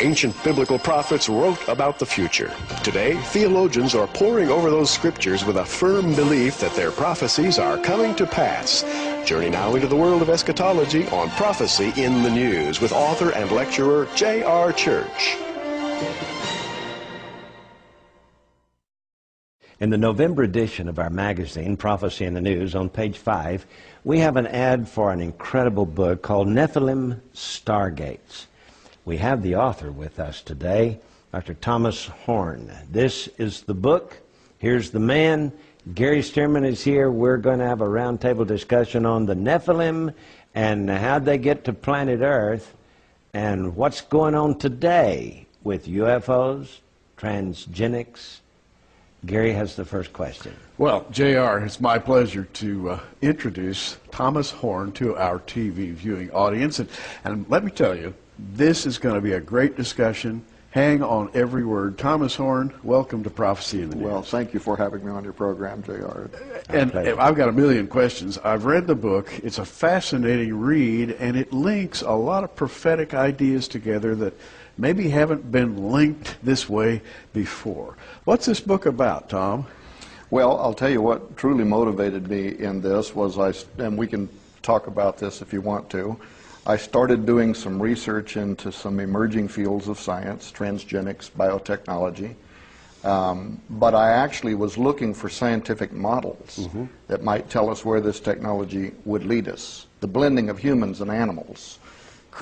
ancient biblical prophets wrote about the future. Today, theologians are poring over those scriptures with a firm belief that their prophecies are coming to pass. Journey now into the world of eschatology on Prophecy in the News with author and lecturer J.R. Church. In the November edition of our magazine, Prophecy in the News, on page 5, we have an ad for an incredible book called Nephilim Stargates. We have the author with us today, Dr. Thomas Horn. This is the book. Here's the man. Gary Stearman is here. We're going to have a roundtable discussion on the Nephilim and how they get to planet Earth and what's going on today with UFOs, transgenics. Gary has the first question. Well, J.R., it's my pleasure to introduce Thomas Horn to our TV viewing audience. And let me tell you, this is going to be a great discussion. Hang on every word. Thomas Horn, welcome to Prophecy in the News. Well, thank you for having me on your program, J.R. And I've got a million questions. I've read the book. It's a fascinating read, and it links a lot of prophetic ideas together that maybe haven't been linked this way before. What's this book about, Tom? Well, I'll tell you what truly motivated me in this was and we can talk about this if you want to. I started doing some research into some emerging fields of science, transgenics, biotechnology, but I actually was looking for scientific models that might tell us where this technology would lead us. The blending of humans and animals,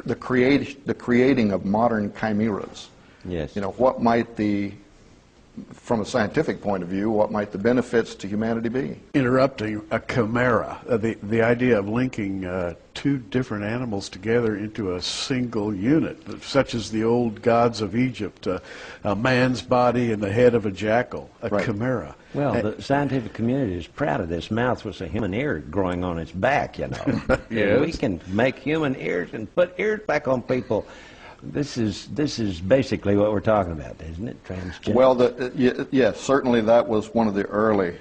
the creating of modern chimeras. Yes. You know, what might from a scientific point of view, what might the benefits to humanity be? Interrupting a chimera, the idea of linking two different animals together into a single unit, such as the old gods of Egypt, a man's body and the head of a jackal, a chimera. Well, the scientific community is proud of this mouth with a human ear growing on its back, you know. Yes. We can make human ears and put ears back on people. This is basically what we're talking about, isn't it? Transgenic. Well, yes, certainly that was one of the early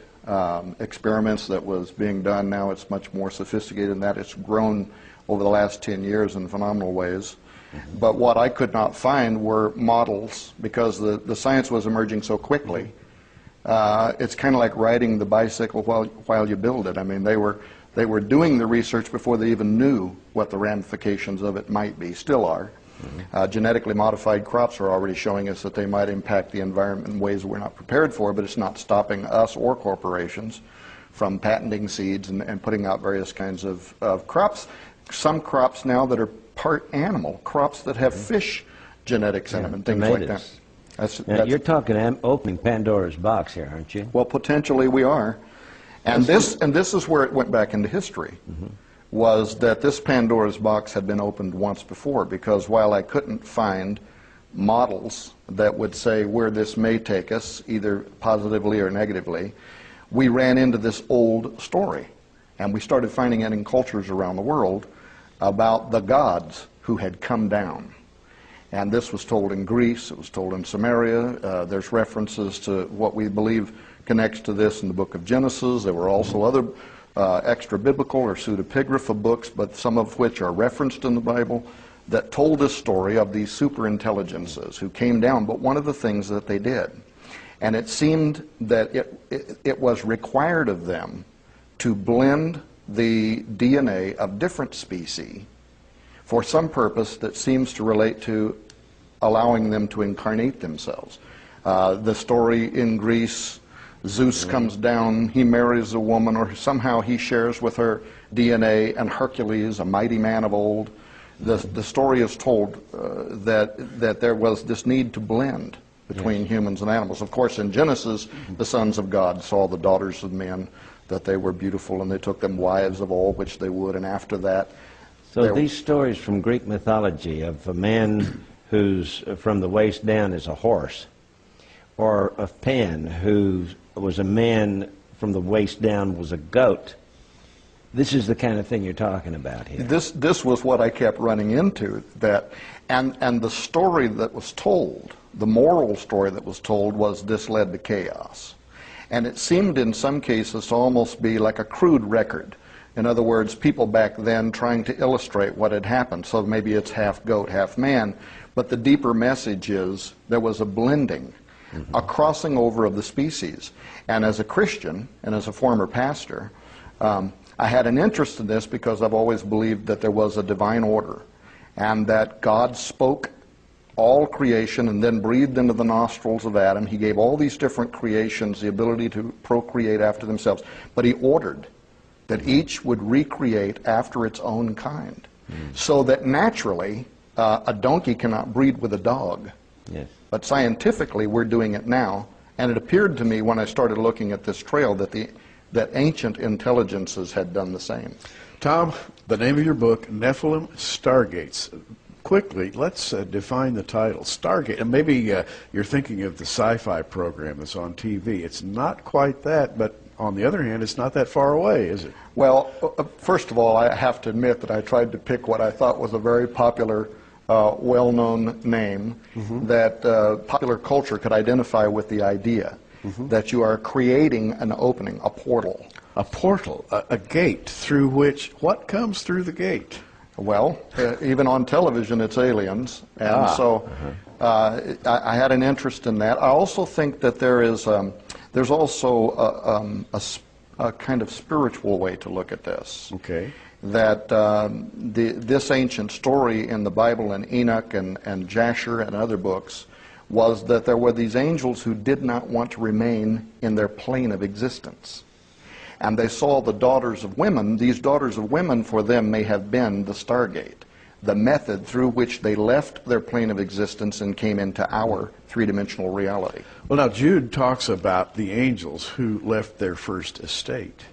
experiments that was being done. Now it's much more sophisticated than that. It's grown over the last 10 years in phenomenal ways. But what I could not find were models because the science was emerging so quickly. It's kind of like riding the bicycle while you build it. I mean, they were doing the research before they even knew what the ramifications of it might be, still are. Genetically modified crops are already showing us that they might impact the environment in ways we're not prepared for, but it's not stopping us or corporations from patenting seeds and putting out various kinds of crops. Some crops now that are part animal, crops that have fish genetics in them and things like that. Now, you're talking opening Pandora's box here, aren't you? Well, potentially we are. And this is where it went back into history. Was that this Pandora's box had been opened once before, because while I couldn't find models that would say where this may take us, either positively or negatively, we ran into this old story. And we started finding it in cultures around the world about the gods who had come down. And this was told in Greece, it was told in Samaria. There's references to what we believe connects to this in the book of Genesis. There were also other extra-biblical or pseudepigrapha books, but some of which are referenced in the Bible, that told this story of these superintelligences who came down. But one of the things that they did, and it seemed that it was required of them to blend the DNA of different species for some purpose that seems to relate to allowing them to incarnate themselves. The story in Greece, Zeus comes down, he marries a woman, or somehow he shares with her DNA, and Hercules, a mighty man of old. The story is told that there was this need to blend between humans and animals. Of course, in Genesis, the sons of God saw the daughters of men, that they were beautiful, and they took them wives of all, which they would, and after that... So these stories from Greek mythology of a man who's from the waist down is a horse, or of Pan, who was a man from the waist down was a goat. This is the kind of thing you're talking about here. This was what I kept running into, and the story that was told, the moral story that was told, was this led to chaos. And it seemed in some cases to almost be like a crude record. In other words, people back then trying to illustrate what had happened. So maybe it's half goat, half man. But the deeper message is there was a blending, a crossing over of the species. And as a Christian and as a former pastor, I had an interest in this because I've always believed that there was a divine order and that God spoke all creation and then breathed into the nostrils of Adam. He gave all these different creations the ability to procreate after themselves. But he ordered that each would recreate after its own kind. So that naturally, a donkey cannot breed with a dog. Yes. But scientifically, we're doing it now. And it appeared to me when I started looking at this trail that ancient intelligences had done the same. Tom, the name of your book, Nephilim Stargates. Quickly, let's define the title. Stargate, and maybe you're thinking of the sci-fi program that's on TV. It's not quite that, but on the other hand, it's not that far away, is it? Well, first of all, I have to admit that I tried to pick what I thought was a very popular, well-known name that popular culture could identify with the idea that you are creating an opening, a portal. A portal, a gate through which, what comes through the gate? Well, even on television, it's aliens, and so I had an interest in that. I also think that there's also a kind of spiritual way to look at this. Okay. That this ancient story in the Bible and Enoch and Jasher and other books was that there were these angels who did not want to remain in their plane of existence. And they saw the daughters of women. These daughters of women for them may have been the Stargate, the method through which they left their plane of existence and came into our three-dimensional reality. Well, now Jude talks about the angels who left their first estate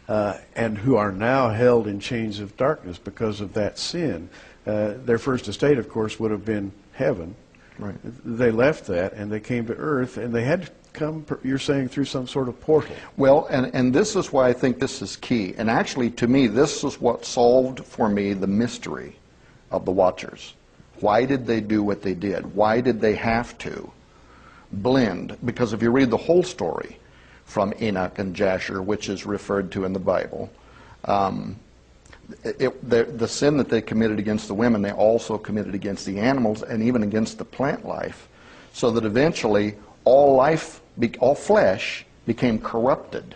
and who are now held in chains of darkness because of that sin. Their first estate, of course, would have been heaven. Right. They left that and they came to earth, and they had to come, you're saying, through some sort of portal. Well, and this is why I think this is key. And actually, to me, this is what solved for me the mystery of the Watchers. Why did they do what they did? Why did they have to blend? Because if you read the whole story from Enoch and Jasher, which is referred to in the Bible, the sin that they committed against the women, they also committed against the animals and even against the plant life, so that eventually all life, all flesh became corrupted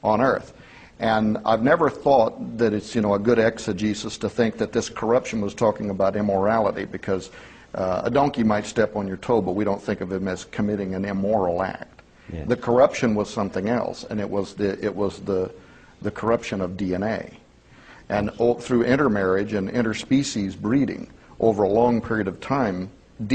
on earth. And I've never thought that it's, a good exegesis to think that this corruption was talking about immorality, because a donkey might step on your toe, but we don't think of him as committing an immoral act. Yeah. The corruption was something else, and it was the corruption of DNA. And through intermarriage and interspecies breeding over a long period of time,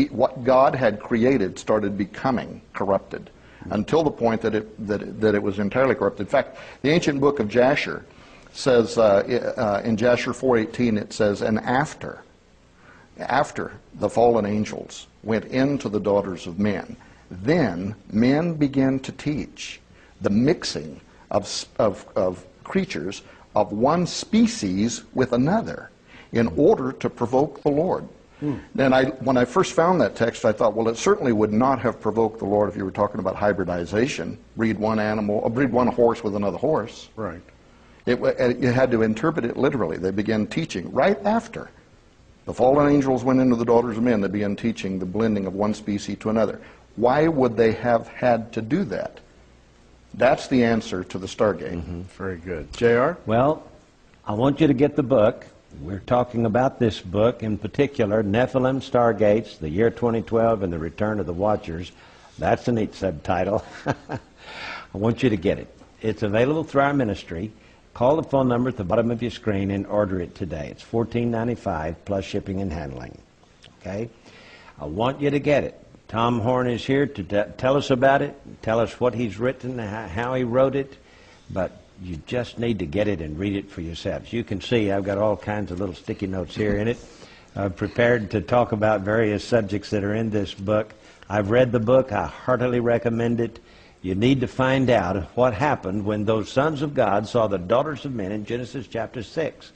what God had created started becoming corrupted, until the point that it was entirely corrupted. In fact, the ancient book of Jasher says, in Jasher 4:18, it says, and after the fallen angels went into the daughters of men, then men began to teach the mixing of creatures of one species with another in order to provoke the Lord. And when I first found that text, I thought, well, it certainly would not have provoked the Lord if you were talking about hybridization, breed one horse with another horse. Right. You had to interpret it literally. They began teaching right after the fallen angels went into the daughters of men. They began teaching the blending of one species to another. Why would they have had to do that? That's the answer to the Stargate. Very good. J.R.? Well, I want you to get the book. We're talking about this book in particular, Nephilim Stargates, the year 2012 and the Return of the Watchers. That's a neat subtitle. I want you to get it. It's available through our ministry. Call the phone number at the bottom of your screen and order it today. It's $14.95 plus shipping and handling. Okay? I want you to get it. Tom Horn is here to tell us about it, tell us what he's written, how he wrote it, but you just need to get it and read it for yourselves. You can see I've got all kinds of little sticky notes here in it. I've prepared to talk about various subjects that are in this book. I've read the book. I heartily recommend it. You need to find out what happened when those sons of God saw the daughters of men in Genesis chapter 6.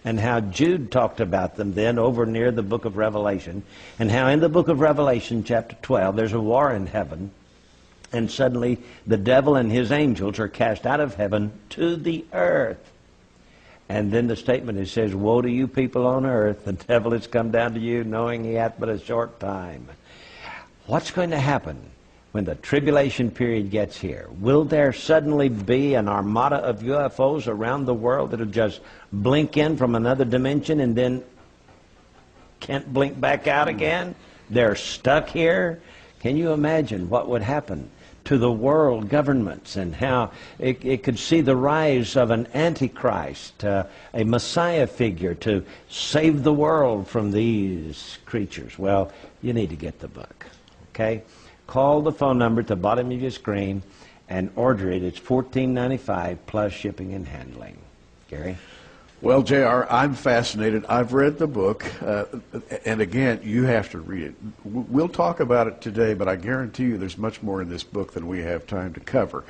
And how Jude talked about them then over near the book of Revelation, and how in the book of Revelation chapter 12 there's a war in heaven, and suddenly the devil and his angels are cast out of heaven to the earth. And then the statement, it says, woe to you people on earth, the devil has come down to you, knowing he hath but a short time. What's going to happen when the tribulation period gets here? Will there suddenly be an armada of UFOs around the world that'll just blink in from another dimension and then can't blink back out again? They're stuck here? Can you imagine what would happen to the world governments and how it could see the rise of an antichrist, a Messiah figure to save the world from these creatures? Well, you need to get the book, okay? Call the phone number at the bottom of your screen and order it. It's $14.95 plus shipping and handling. Gary? Well, JR, I'm fascinated. I've read the book, and again, you have to read it. We'll talk about it today, but I guarantee you there's much more in this book than we have time to cover.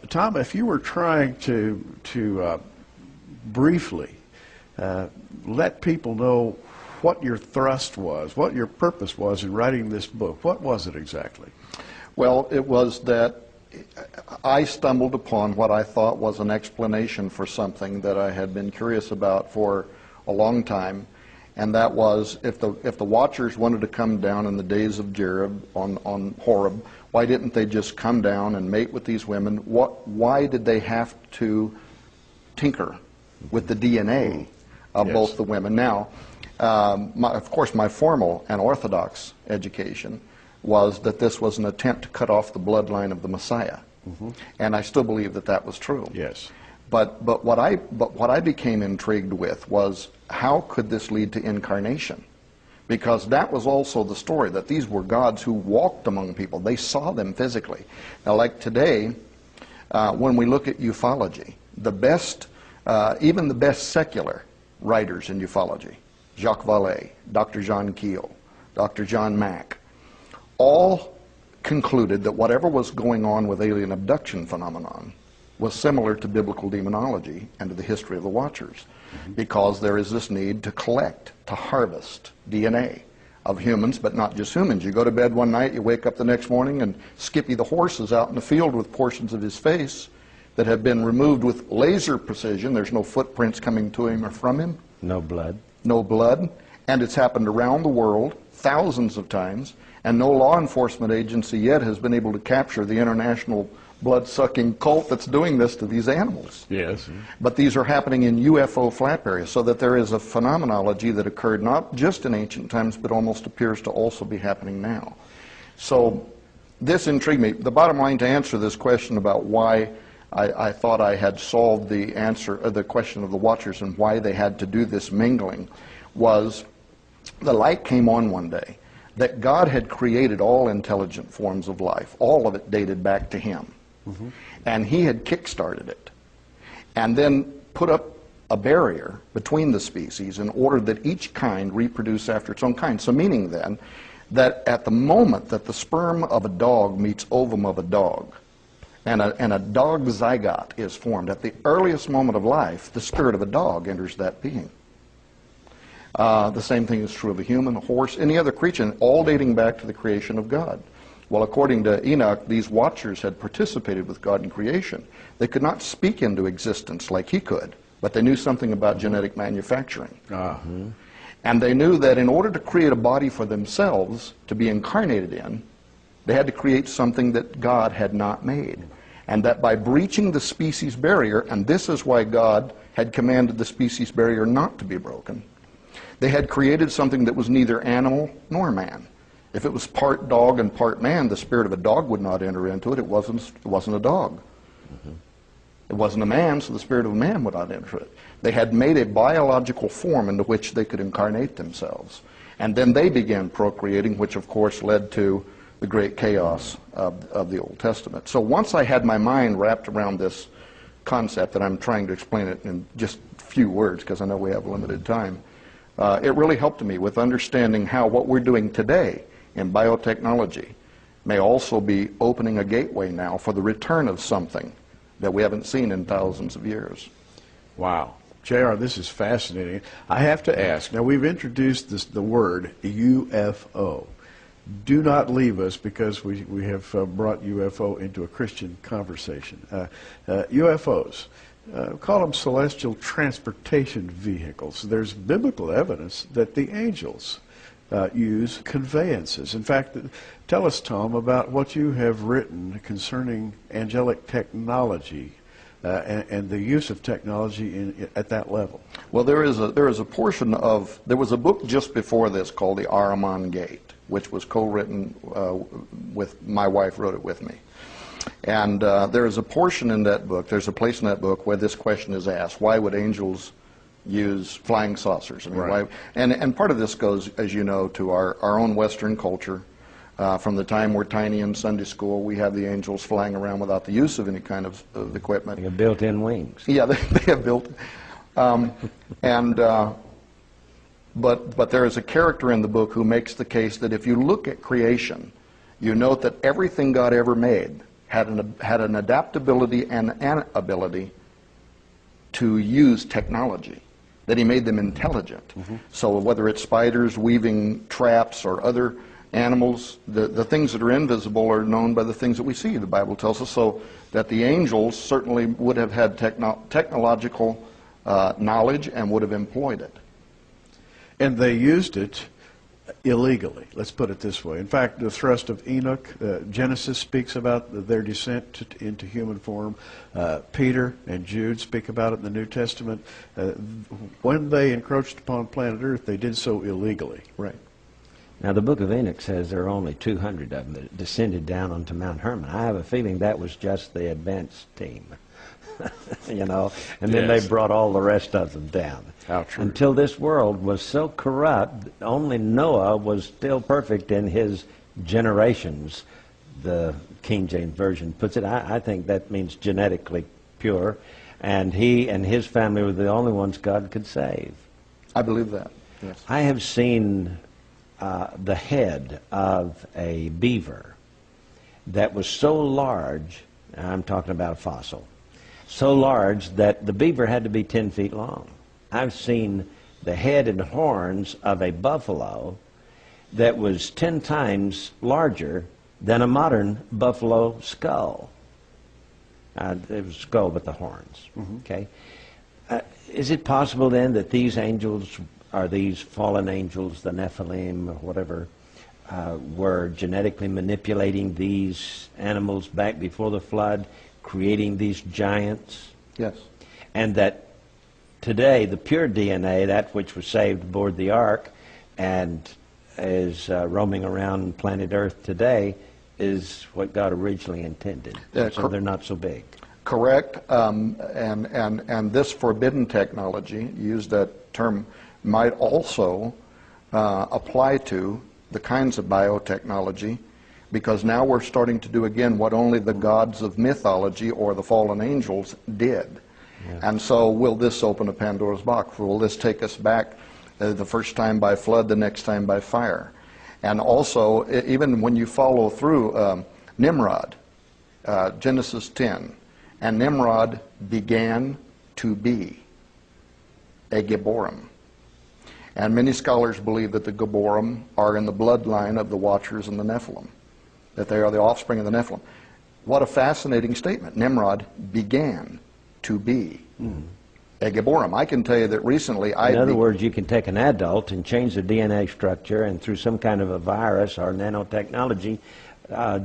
Tom, if you were trying to briefly let people know what your thrust was, what your purpose was in writing this book, what was it exactly? Well, it was that I stumbled upon what I thought was an explanation for something that I had been curious about for a long time, and that was if the Watchers wanted to come down in the days of Jared on Horeb, why didn't they just come down and mate with these women? Why did they have to tinker with the DNA of both the women? Now, of course, my formal and Orthodox education was that this was an attempt to cut off the bloodline of the Messiah, and I still believe that that was true. Yes. But what I became intrigued with was how could this lead to incarnation? Because that was also the story, that these were gods who walked among people. They saw them physically. Now, like today, when we look at ufology, the best, even the best secular writers in ufology, Jacques Vallée, Dr. John Keel, Dr. John Mack, all concluded that whatever was going on with alien abduction phenomenon was similar to biblical demonology and to the history of the Watchers, because there is this need to collect, to harvest DNA of humans, but not just humans. You go to bed one night, you wake up the next morning, and Skippy the horse is out in the field with portions of his face that have been removed with laser precision. There's no footprints coming to him or from him. No blood. No blood. And it's happened around the world thousands of times, and no law enforcement agency yet has been able to capture the international blood-sucking cult that's doing this to these animals. Yes. But these are happening in UFO flap areas, so that there is a phenomenology that occurred not just in ancient times, but almost appears to also be happening now. So this intrigued me. The bottom line, to answer this question about why I thought I had solved the answer, the question of the Watchers and why they had to do this mingling, was the light came on one day that God had created all intelligent forms of life. All of it dated back to Him. And He had kick-started it, and then put up a barrier between the species in order that each kind reproduce after its own kind. So meaning then that at the moment that the sperm of a dog meets ovum of a dog, and a dog zygote is formed, at the earliest moment of life, the spirit of a dog enters that being. The same thing is true of a human, a horse, any other creature, all dating back to the creation of God. Well, according to Enoch, these Watchers had participated with God in creation. They could not speak into existence like he could, but they knew something about genetic manufacturing. And they knew that in order to create a body for themselves to be incarnated in, they had to create something that God had not made. And that by breaching the species barrier, and this is why God had commanded the species barrier not to be broken, they had created something that was neither animal nor man. If it was part dog and part man, the spirit of a dog would not enter into it. It wasn't a dog. It wasn't a man, so the spirit of a man would not enter it. They had made a biological form into which they could incarnate themselves. And then they began procreating, which of course led to the great chaos of the Old Testament. So once I had my mind wrapped around this concept, and I'm trying to explain it in just a few words because I know we have limited time, it really helped me with understanding how what we're doing today in biotechnology may also be opening a gateway now for the return of something that we haven't seen in thousands of years. Wow. JR, this is fascinating. I have to ask, now we've introduced the word UFO. Do not leave us because we have brought UFO into a Christian conversation. UFOs. call them celestial transportation vehicles. There's biblical evidence that the angels use conveyances. In fact, tell us, Tom, about what you have written concerning angelic technology and the use of technology at that level. Well, there is a portion of, there was a book just before this called The Ahriman Gate, which was co-written with, my wife wrote it with me. And there is a portion in that book, there's a place in that book where this question is asked: why would angels use flying saucers? I mean, right. why? And part of this goes, as you know, to our own Western culture. From the time we're tiny in Sunday school, we have the angels flying around without the use of any kind of equipment. They have built-in wings. Yeah, they have built. But there is a character in the book who makes the case that if you look at creation, you note that everything God ever made had an adaptability and an ability to use technology, that he made them intelligent. Mm-hmm. So whether it's spiders weaving traps or other animals, the things that are invisible are known by the things that we see, the Bible tells us, so that the angels certainly would have had technological knowledge and would have employed it. And they used it illegally, let's put it this way. In fact, the thrust of Enoch, Genesis speaks about their descent into human form. Peter and Jude speak about it in the New Testament. When they encroached upon planet Earth, they did so illegally. Right. Now, the book of Enoch says there are only 200 of them that descended down onto Mount Hermon. I have a feeling that was just the advanced team, you know, and then yes. they brought all the rest of them down. How true. Until this world was so corrupt, only Noah was still perfect in his generations. The King James Version puts it. I think that means genetically pure, and he and his family were the only ones God could save. I believe that, yes. I have seen the head of a beaver that was so large, I'm talking about a fossil, so large that the beaver had to be 10 feet long. I've seen the head and horns of a buffalo that was 10 times larger than a modern buffalo skull. It was a skull with the horns. Mm-hmm. Okay. Is it possible then that these angels, are these fallen angels, the Nephilim or whatever, were genetically manipulating these animals back before the flood, creating these giants? Yes. And that today the pure DNA, that which was saved aboard the ark and is roaming around planet Earth today, is what God originally intended. So they're not so big. Correct. And this forbidden technology, use that term, might also apply to the kinds of biotechnology, because now we're starting to do again what only the gods of mythology or the fallen angels did. Yeah. And so will this open a Pandora's box? Will this take us back the first time by flood, the next time by fire? And also, even when you follow through Nimrod, Genesis 10, and Nimrod began to be a Gibborim. And many scholars believe that the Gibborim are in the bloodline of the Watchers and the Nephilim, that they are the offspring of the Nephilim. What a fascinating statement. Nimrod began to be a Gibborim. I can tell you that recently In other words, you can take an adult and change the DNA structure, and through some kind of a virus or nanotechnology,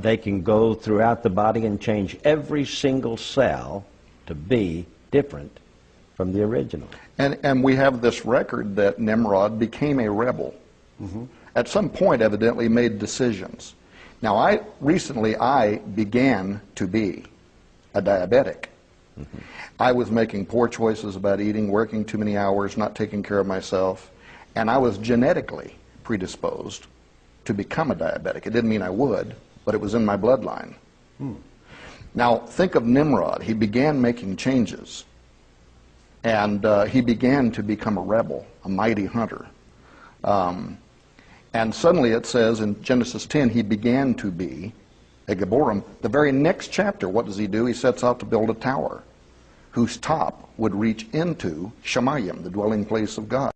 they can go throughout the body and change every single cell to be different from the original. And we have this record that Nimrod became a rebel. Mm-hmm. At some point, evidently, made decisions. Now, recently I began to be a diabetic. Mm-hmm. I was making poor choices about eating, working too many hours, not taking care of myself, and I was genetically predisposed to become a diabetic. It didn't mean I would, but it was in my bloodline. Now, think of Nimrod. He began making changes, and he began to become a rebel, a mighty hunter. And suddenly it says in Genesis 10, he began to be a Gibborim. The very next chapter, what does he do? He sets out to build a tower whose top would reach into Shemayim, the dwelling place of God.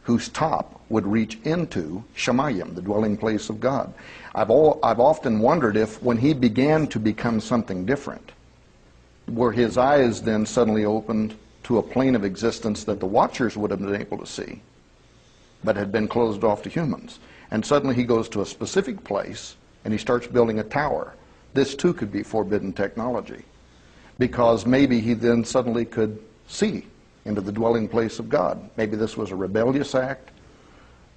Whose top would reach into Shemayim, the dwelling place of God. I've often wondered if when he began to become something different, were his eyes then suddenly opened to a plane of existence that the watchers would have been able to see, but had been closed off to humans. And suddenly he goes to a specific place and he starts building a tower. This too could be forbidden technology, because maybe he then suddenly could see into the dwelling place of God. Maybe this was a rebellious act,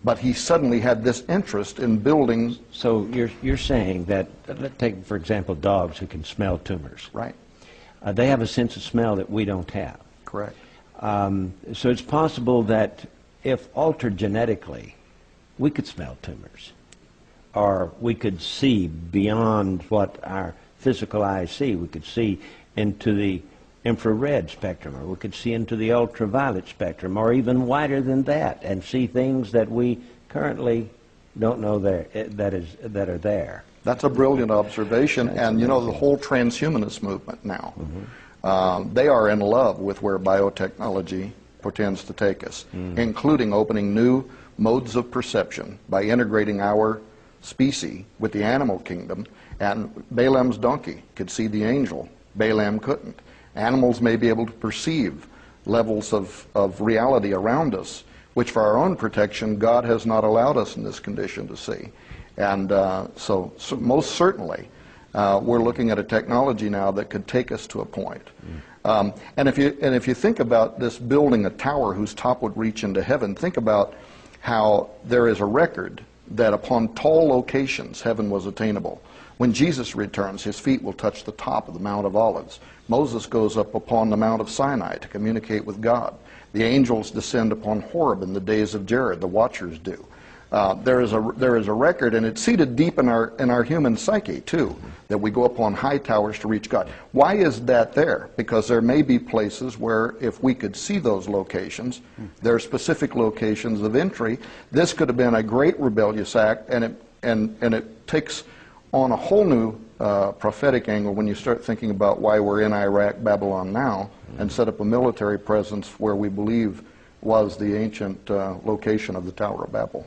but he suddenly had this interest in building. So you're saying that, let's take, for example, dogs who can smell tumors. Right. They have a sense of smell that we don't have. Correct. So it's possible that if altered genetically, we could smell tumors, or we could see beyond what our physical eyes see. We could see into the infrared spectrum, or we could see into the ultraviolet spectrum, or even wider than that, and see things that we currently don't know that are there. That's a brilliant observation. That's and you know, the amazing. whole transhumanist movement now, they are in love with where biotechnology portends to take us, including opening new modes of perception by integrating our species with the animal kingdom. And Balaam's donkey could see the angel. Balaam couldn't. Animals may be able to perceive levels of reality around us, which for our own protection, God has not allowed us in this condition to see. And so most certainly, we're looking at a technology now that could take us to a point. And if you think about this building a tower whose top would reach into heaven, think about how there is a record that upon tall locations, heaven was attainable. When Jesus returns, his feet will touch the top of the Mount of Olives. Moses goes up upon the Mount of Sinai to communicate with God. The angels descend upon Horeb in the days of Jared. The watchers do. There is a record, and it's seated deep in our human psyche too, that we go up on high towers to reach God. Why is that there? Because there may be places where, if we could see those locations, there are specific locations of entry. This could have been a great rebellious act, and it takes on a whole new prophetic angle when you start thinking about why we're in Iraq, Babylon now, and set up a military presence where we believe was the ancient location of the Tower of Babel.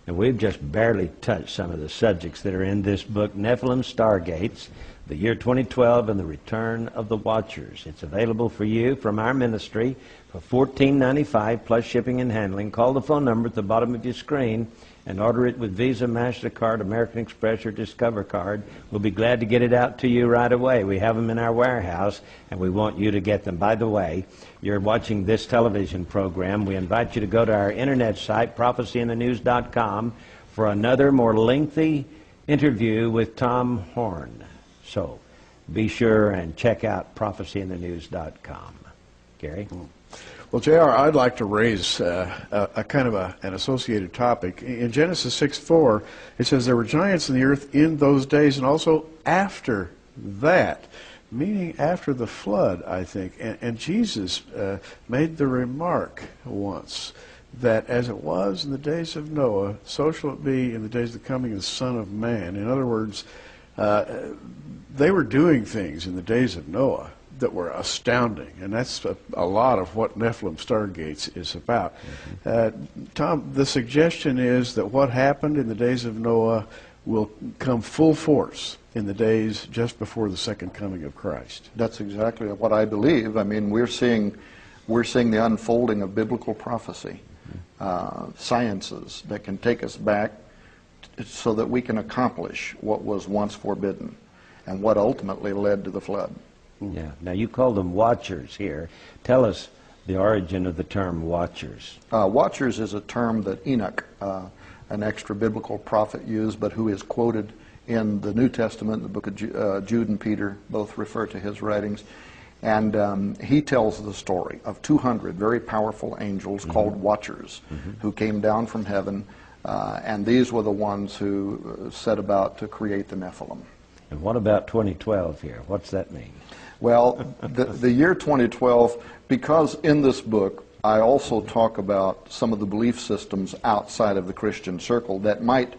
And we've just barely touched some of the subjects that are in this book, Nephilim Stargates, the year 2012, and the Return of the Watchers. It's available for you from our ministry for $14.95 plus shipping and handling. Call the phone number at the bottom of your screen and order it with Visa, MasterCard, American Express, or Discover card. We'll be glad to get it out to you right away. We have them in our warehouse, and we want you to get them. By the way, you're watching this television program. We invite you to go to our internet site, prophecyinthenews.com, for another more lengthy interview with Tom Horn. So be sure and check out prophecyinthenews.com. Gary? Well, JR, I'd like to raise a kind of an associated topic. In Genesis 6:4, it says there were giants in the earth in those days and also after that, meaning after the flood, I think. And Jesus made the remark once that as it was in the days of Noah, so shall it be in the days of the coming of the Son of Man. In other words, they were doing things in the days of Noah that were astounding, and that's a lot of what Nephilim Stargates is about. Tom, the suggestion is that what happened in the days of Noah will come full force in the days just before the second coming of Christ. That's exactly what I believe. I mean, we're seeing the unfolding of biblical prophecy, sciences that can take us back so that we can accomplish what was once forbidden and what ultimately led to the flood. Yeah. Now, you call them watchers here. Tell us the origin of the term watchers. Watchers is a term that Enoch, an extra-biblical prophet, used, but who is quoted in the New Testament. The book of Jude and Peter both refer to his writings. And he tells the story of 200 very powerful angels called watchers who came down from heaven, and these were the ones who set about to create the Nephilim. And what about 2012 here? What's that mean? Well, the year 2012, because in this book I also talk about some of the belief systems outside of the Christian circle that might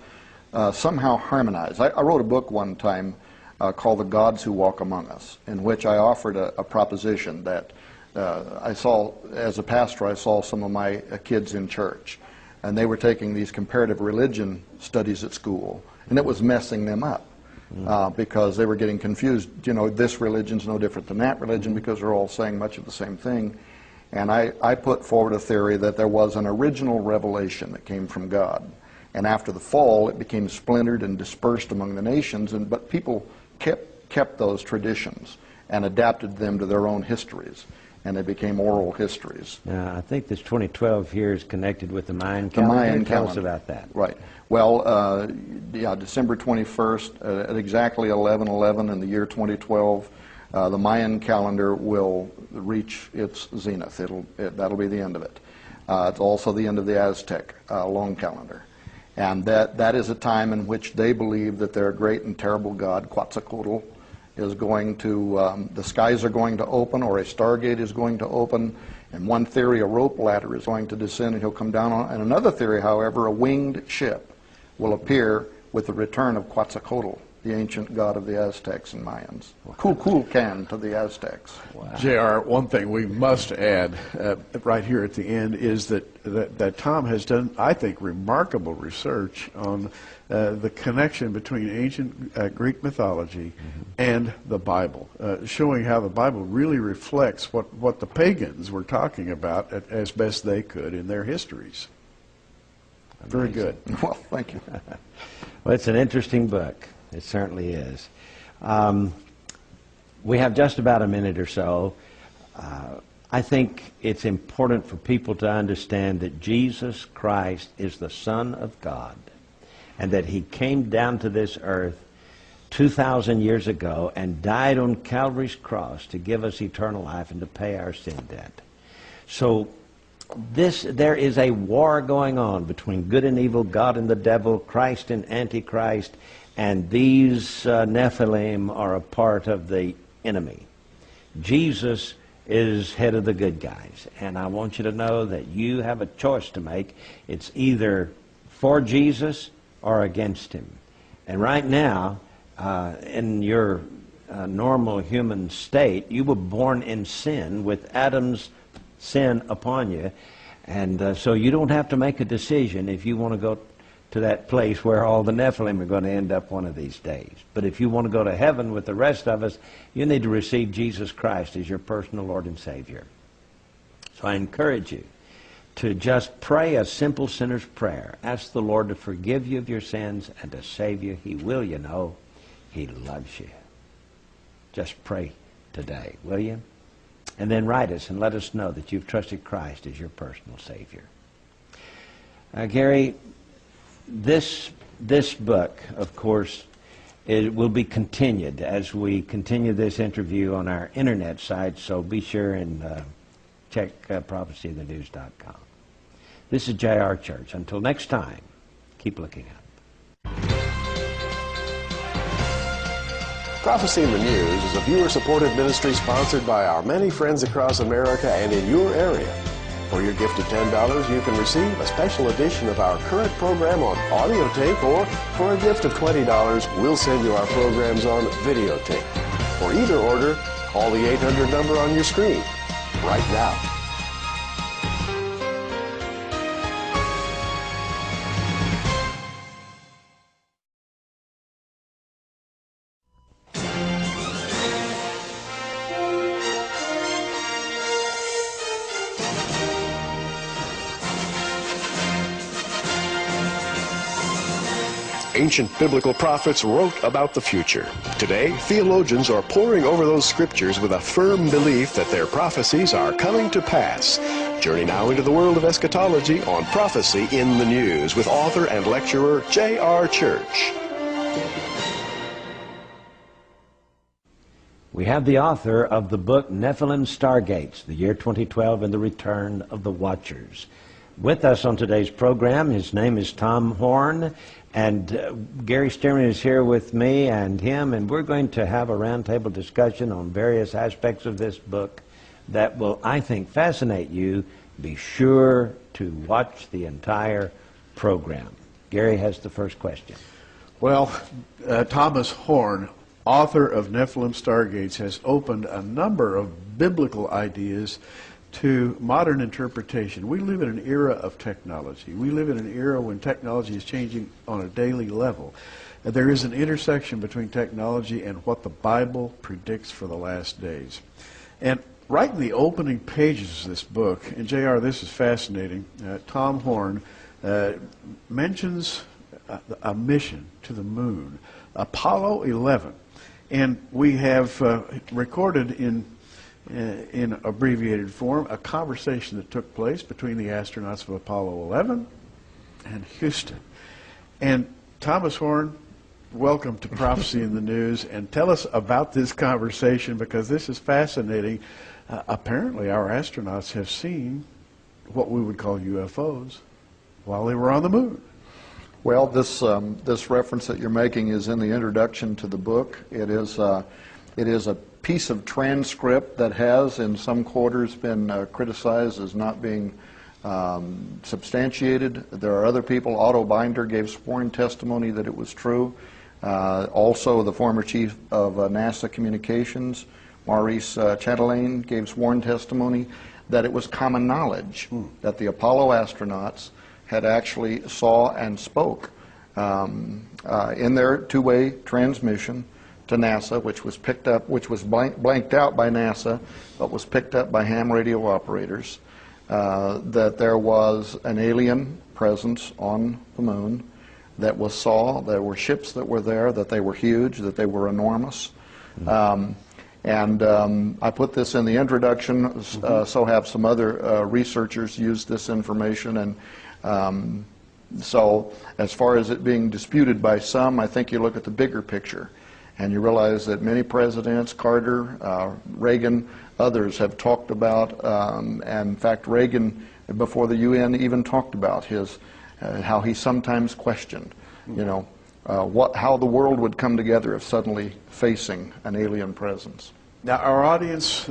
somehow harmonize. I wrote a book one time called The Gods Who Walk Among Us, in which I offered a proposition that I saw, as a pastor, I saw some of my kids in church, and they were taking these comparative religion studies at school, and it was messing them up. because they were getting confused. You know, this religion's no different than that religion because they're all saying much of the same thing. And I put forward a theory that there was an original revelation that came from God. And after the fall, it became splintered and dispersed among the nations, but people kept those traditions and adapted them to their own histories. And they became oral histories. Now, I think this 2012 here is connected with the Mayan calendar. The Mayan Tell calendar. us about that. Right. Well, yeah, December 21st, at exactly 11/11 in the year 2012, the Mayan calendar will reach its zenith. That'll be the end of it. It's also the end of the Aztec long calendar. And that is a time in which they believe that their great and terrible god, Quetzalcoatl, is going to, the skies are going to open, or a stargate is going to open. In one theory, a rope ladder is going to descend and he'll come down on it. In another theory, however, a winged ship will appear with the return of Quetzalcoatl, the ancient god of the Aztecs and Mayans. Kukulkan to the Aztecs. Wow. JR, one thing we must add right here at the end is that Tom has done, I think, remarkable research on the connection between ancient Greek mythology and the Bible, showing how the Bible really reflects what the pagans were talking about as best they could in their histories. Very good. Well, thank you. Well, it's an interesting book. It certainly is. We have just about a minute or so. I think it's important for people to understand that Jesus Christ is the Son of God, and that He came down to this earth 2,000 years ago and died on Calvary's cross to give us eternal life and to pay our sin debt. So there is a war going on between good and evil, God and the devil, Christ and Antichrist, and these Nephilim are a part of the enemy. Jesus is head of the good guys, and I want you to know that you have a choice to make. It's either for Jesus or against Him. And right now, in your normal human state, you were born in sin with Adam's sin upon you, and so you don't have to make a decision if you want to go to that place where all the Nephilim are going to end up one of these days. But if you want to go to heaven with the rest of us, you need to receive Jesus Christ as your personal Lord and Savior. So I encourage you to just pray a simple sinner's prayer. Ask the Lord to forgive you of your sins and to save you. He will, you know. He loves you. Just pray today, will you? And then write us and let us know that you've trusted Christ as your personal Savior. Gary, this book, of course, it will be continued as we continue this interview on our internet site, so be sure and check prophecyofthenews.com. This is J.R. Church. Until next time, keep looking up. Prophecy in the News is a viewer-supported ministry sponsored by our many friends across America and in your area. For your gift of $10, you can receive a special edition of our current program on audio tape, or for a gift of $20, we'll send you our programs on videotape. For either order, call the 800 number on your screen right now. Ancient biblical prophets wrote about the future. Today, theologians are poring over those scriptures with a firm belief that their prophecies are coming to pass. Journey now into the world of eschatology on Prophecy in the News with author and lecturer J.R. Church. We have the author of the book Nephilim Stargates, the year 2012 and the Return of the Watchers. With us on today's program, his name is Tom Horn, and Gary Stearman is here with me and him, and we're going to have a roundtable discussion on various aspects of this book that will, I think, fascinate you. Be sure to watch the entire program. Gary has the first question. Well, Thomas Horn, author of Nephilim Stargates, has opened a number of biblical ideas to modern interpretation. We live in an era of technology. We live in an era when technology is changing on a daily level. There is an intersection between technology and what the Bible predicts for the last days. And right in the opening pages of this book, and JR, this is fascinating, Tom Horn mentions a mission to the moon, Apollo 11. And we have recorded in abbreviated form a conversation that took place between the astronauts of Apollo 11 and Houston. And Thomas Horn, welcome to Prophecy in the News, and tell us about this conversation, because this is fascinating. Apparently our astronauts have seen what we would call UFOs while they were on the moon. Well, this reference that you're making is in the introduction to the book. It is a piece of transcript that has, in some quarters, been criticized as not being substantiated. There are other people. Otto Binder gave sworn testimony that it was true. Also, the former chief of NASA Communications, Maurice Chatelain, gave sworn testimony that it was common knowledge that the Apollo astronauts had actually saw and spoke in their two-way transmission to NASA, which was picked up, which was blanked out by NASA, but was picked up by ham radio operators, that there was an alien presence on the moon, that was there were ships that were there, that they were huge, that they were enormous. I put this in the introduction, so have some other researchers used this information. And so as far as it being disputed by some, I think you look at the bigger picture and you realize that many presidents, Carter, Reagan, others have talked about, and in fact Reagan before the UN even talked about how he sometimes questioned, how the world would come together if suddenly facing an alien presence. Now, our audience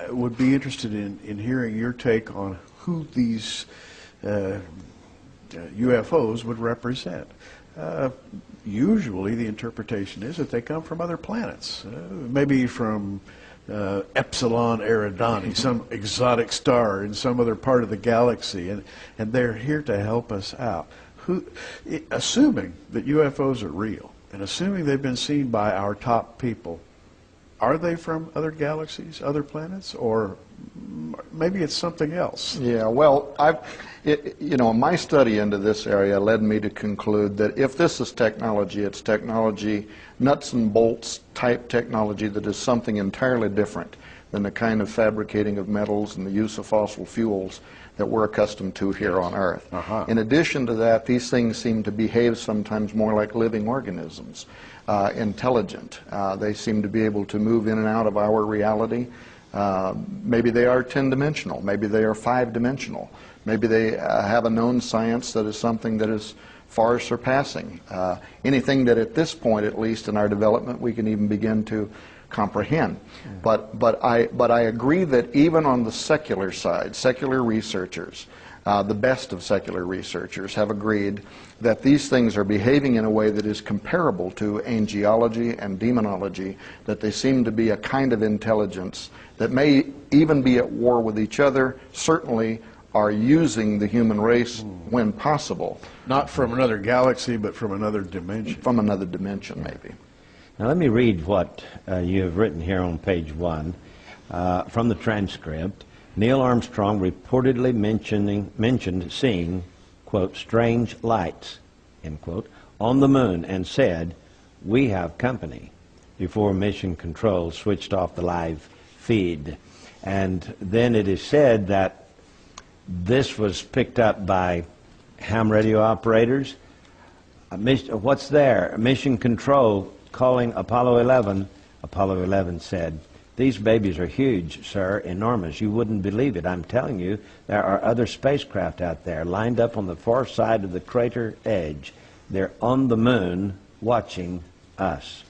would be interested in hearing your take on who these UFOs would represent. Usually the interpretation is that they come from other planets, maybe from Epsilon Eridani, some exotic star in some other part of the galaxy, and they're here to help us out. Assuming that UFOs are real, and assuming they've been seen by our top people, are they from other galaxies, other planets, or maybe it's something else? Yeah, well, my study into this area led me to conclude that if this is technology, it's technology, nuts and bolts type technology that is something entirely different than the kind of fabricating of metals and the use of fossil fuels that we're accustomed to here on Earth. In addition to that, these things seem to behave sometimes more like living organisms, intelligent. They seem to be able to move in and out of our reality. Maybe they are 10-dimensional. Maybe they are 5-dimensional. Maybe they have a known science that is something that is far surpassing anything that at this point, at least in our development, we can even begin to comprehend. But I agree that even on the secular side, secular researchers, the best of secular researchers have agreed that these things are behaving in a way that is comparable to angelology and demonology, that they seem to be a kind of intelligence that may even be at war with each other, certainly are using the human race when possible. Not from another galaxy, but from another dimension. From another dimension, maybe. Now let me read what you have written here on page 1 from the transcript. Neil Armstrong reportedly mentioned seeing, quote, strange lights, end quote, on the moon, and said, "We have company," before Mission Control switched off the live feed. And then it is said that this was picked up by ham radio operators. What's there? Mission Control calling Apollo 11. Apollo 11 said, "These babies are huge, sir, enormous. You wouldn't believe it. I'm telling you, there are other spacecraft out there lined up on the far side of the crater edge. They're on the moon watching us."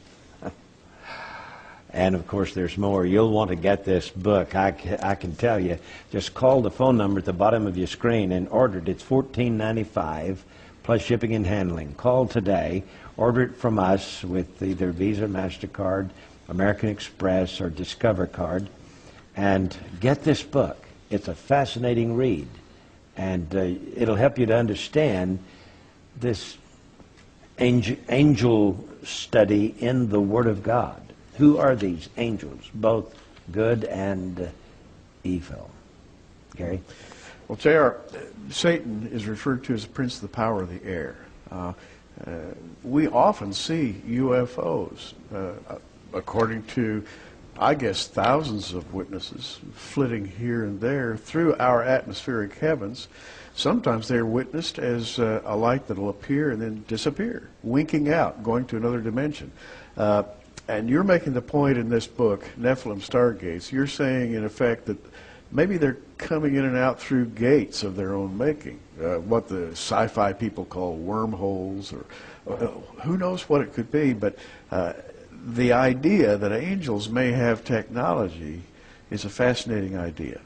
And of course there's more. You'll want to get this book. I can tell you. Just call the phone number at the bottom of your screen and order it. It's $14.95 plus shipping and handling. Call today. Order it from us with either Visa, MasterCard, American Express, or Discover card, and get this book. It's a fascinating read, and it'll help you to understand this angel study in the Word of God. Who are these angels, both good and evil? Gary? Well, J.R., Satan is referred to as the prince of the power of the air. We often see UFOs, according to, I guess, thousands of witnesses flitting here and there through our atmospheric heavens. Sometimes they're witnessed as a light that will appear and then disappear, winking out, going to another dimension. And you're making the point in this book, Nephilim Stargates, you're saying, in effect, that maybe they're coming in and out through gates of their own making, what the sci-fi people call wormholes, or who knows what it could be, but the idea that angels may have technology is a fascinating idea.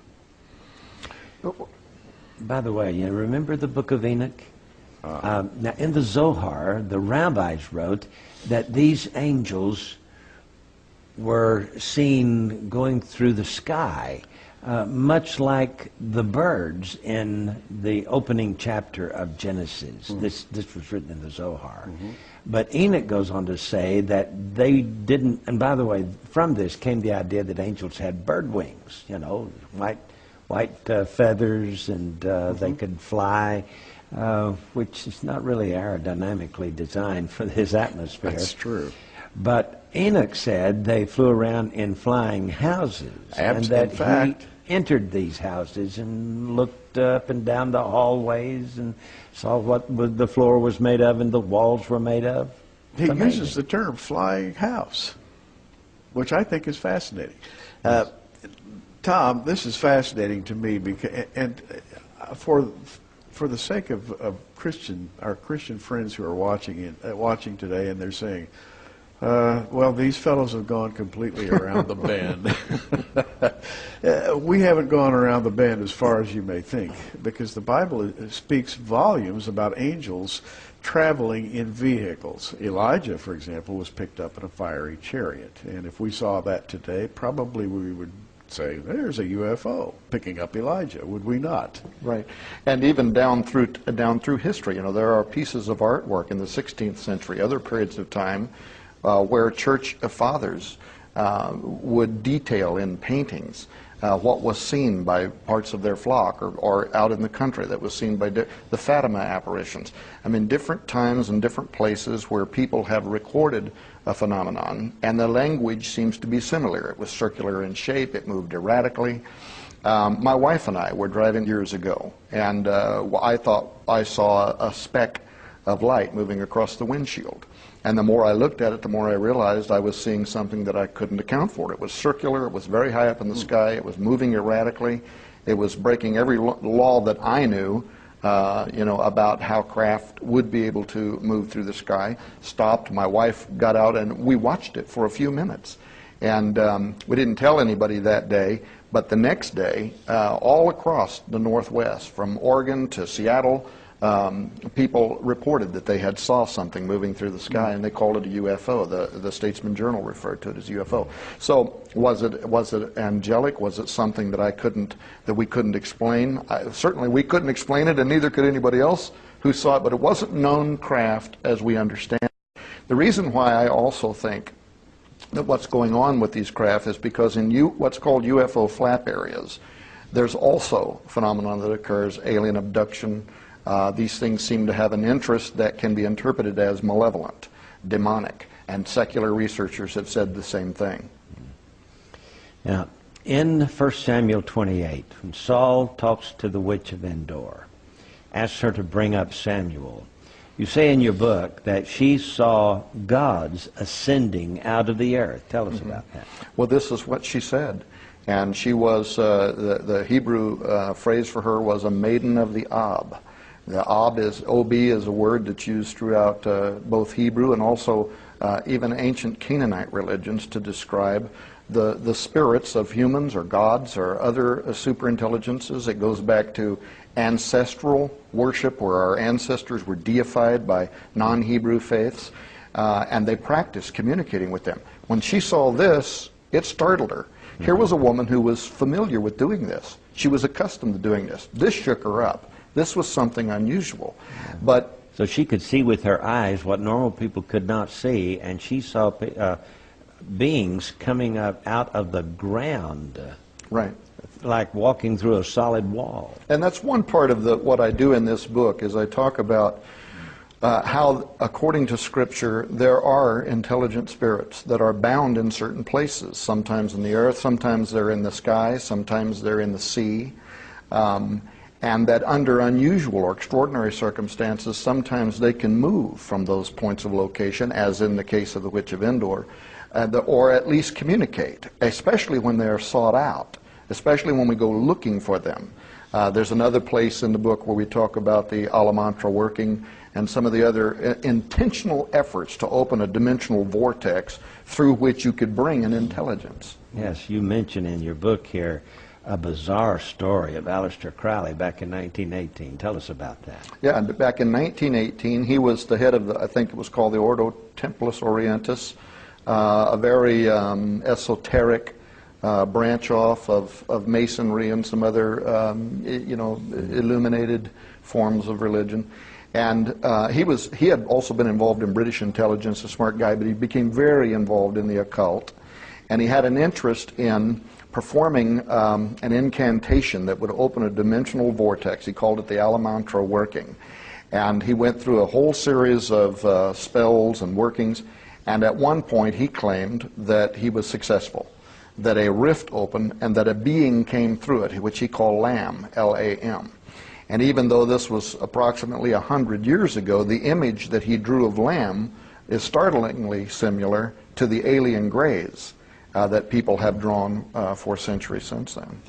By the way, you remember the Book of Enoch? Now, in the Zohar, the rabbis wrote that these angels were seen going through the sky, much like the birds in the opening chapter of Genesis. This was written in the Zohar. But Enoch goes on to say that they didn't, and by the way, from this came the idea that angels had bird wings, you know, white feathers, and they could fly, which is not really aerodynamically designed for this atmosphere. That's true. But Enoch said they flew around in flying houses, and that he entered these houses and looked up and down the hallways and saw what the floor was made of and the walls were made of. He uses the term flying house, which I think is fascinating. Tom, this is fascinating to me, because, and for the sake of our Christian friends who are watching today, and they're saying, well, these fellows have gone completely around the bend. We haven't gone around the bend as far as you may think, because the Bible speaks volumes about angels traveling in vehicles. Elijah, for example, was picked up in a fiery chariot, and if we saw that today, probably we would say, there's a UFO picking up Elijah, would we not? Right. And even down through history, you know, there are pieces of artwork in the 16th century, other periods of time, where church fathers would detail in paintings what was seen by parts of their flock, or out in the country that was seen by the Fatima apparitions. I mean, different times and different places where people have recorded a phenomenon, and the language seems to be similar. It was circular in shape, it moved erratically. My wife and I were driving years ago, and I thought I saw a speck of light moving across the windshield. And the more I looked at it, the more I realized I was seeing something that I couldn't account for. It was circular, it was very high up in the sky, it was moving erratically, it was breaking every law that I knew, you know, about how craft would be able to move through the sky. Stopped, my wife got out, and we watched it for a few minutes. And we didn't tell anybody that day, but the next day, all across the Northwest, from Oregon to Seattle, people reported that they had saw something moving through the sky, and they called it a UFO. The Statesman Journal referred to it as UFO. So was it angelic? Was it something that we couldn't explain? Certainly we couldn't explain it, and neither could anybody else who saw it, but it wasn't known craft as we understand it. The reason why I also think that what's going on with these craft is because in what's called UFO flap areas, there's also a phenomenon that occurs, alien abduction. These things seem to have an interest that can be interpreted as malevolent, demonic, and secular researchers have said the same thing. Now, in 1 Samuel 28, when Saul talks to the witch of Endor, asks her to bring up Samuel, you say in your book that she saw gods ascending out of the earth. Tell us about that. Well, this is what she said. And she was, the Hebrew phrase for her was a maiden of the Ob. The Ob is a word that's used throughout both Hebrew and also even ancient Canaanite religions to describe the spirits of humans or gods or other superintelligences. It goes back to ancestral worship, where our ancestors were deified by non-Hebrew faiths, and they practiced communicating with them. When she saw this, it startled her. Here was a woman who was familiar with doing this. She was accustomed to doing this. This shook her up. This was something unusual. But So she could see with her eyes what normal people could not see, and she saw beings coming up out of the ground. Right. Like walking through a solid wall. And that's one part of what I do in this book, is I talk about how, according to Scripture, there are intelligent spirits that are bound in certain places, sometimes in the earth, sometimes they're in the sky, sometimes they're in the sea, and that under unusual or extraordinary circumstances, sometimes they can move from those points of location, as in the case of the Witch of Endor, or at least communicate, especially when they're sought out, especially when we go looking for them. There's another place in the book where we talk about the Alamantra working and some of the other intentional efforts to open a dimensional vortex through which you could bring an intelligence. Yes, you mention in your book here a bizarre story of Aleister Crowley back in 1918. Tell us about that. Yeah, and back in 1918, he was the head of I think it was called the Ordo Templis Orientis, a very esoteric branch off of Masonry and some other, illuminated forms of religion. And he had also been involved in British intelligence, a smart guy, but he became very involved in the occult. And he had an interest in performing an incantation that would open a dimensional vortex. He called it the Alamantra working. And he went through a whole series of spells and workings. And at one point he claimed that he was successful, that a rift opened and that a being came through it, which he called Lam, L-A-M. And even though this was approximately 100 years ago, the image that he drew of Lam is startlingly similar to the alien grays that people have drawn for centuries since then.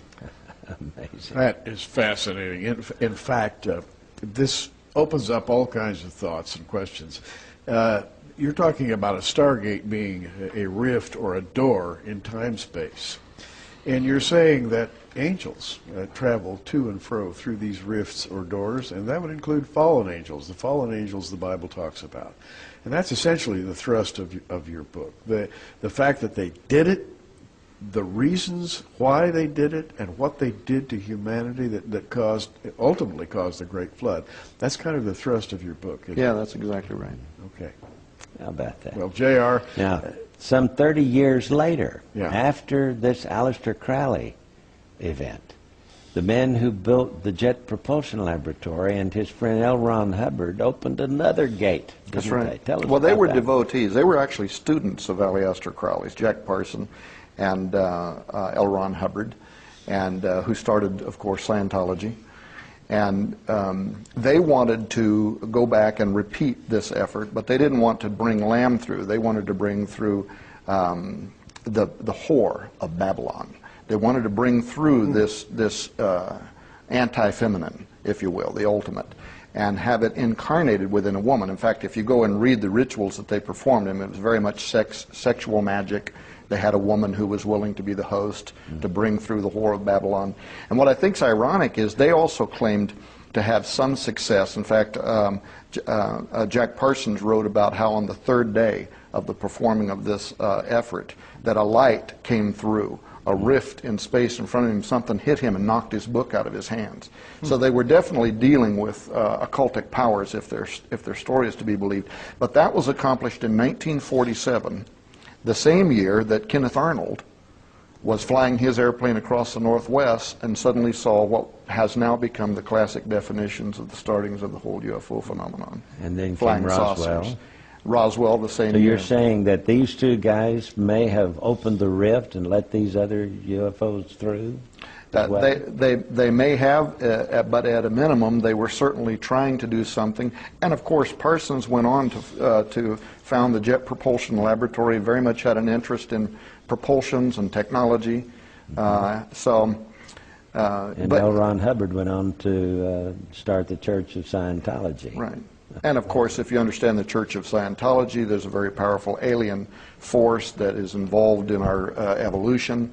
Amazing. That is fascinating. In fact, this opens up all kinds of thoughts and questions. You're talking about a stargate being a rift or a door in time-space. And you're saying that angels travel to and fro through these rifts or doors, and that would include fallen angels, the fallen angels the Bible talks about. And that's essentially the thrust of your book. The fact that they did it, the reasons why they did it, and what they did to humanity that ultimately caused the Great Flood. That's kind of the thrust of your book, isn't it? Yeah, that's exactly right. Okay. How about that? Well, J.R. Now, some 30 years later, Yeah. after this Aleister Crowley event, the men who built the Jet Propulsion Laboratory and his friend L. Ron Hubbard opened another gate. That's didn't right. They? Tell us Well, they about were that. devotees. They were actually students of Aleister Crowley's, Jack Parson and L. Ron Hubbard, and who started, of course, Scientology. And they wanted to go back and repeat this effort, but they didn't want to bring Lam through. They wanted to bring through the whore of Babylon. They wanted to bring through this anti-feminine, if you will, the ultimate, and have it incarnated within a woman. In fact, if you go and read the rituals that they performed, it was very much sexual magic. They had a woman who was willing to be the host to bring through the whore of Babylon. And what I think is ironic is they also claimed to have some success. In fact, Jack Parsons wrote about how on the third day of the performing of this effort, that a light came through, a rift in space in front of him, something hit him and knocked his book out of his hands. So they were definitely dealing with occultic powers, if their story is to be believed. But that was accomplished in 1947, the same year that Kenneth Arnold was flying his airplane across the Northwest and suddenly saw what has now become the classic definitions of the startings of the whole UFO phenomenon. And then Flying came Roswell. saucers. Roswell the same So year. you're saying that these two guys may have opened the rift and let these other UFOs through? They may have, but at a minimum, they were certainly trying to do something. And of course, Parsons went on to found the Jet Propulsion Laboratory, very much had an interest in propulsions and technology. And L. Ron Hubbard went on to start the Church of Scientology. Right. And of course, if you understand the Church of Scientology, there's a very powerful alien force that is involved in our evolution.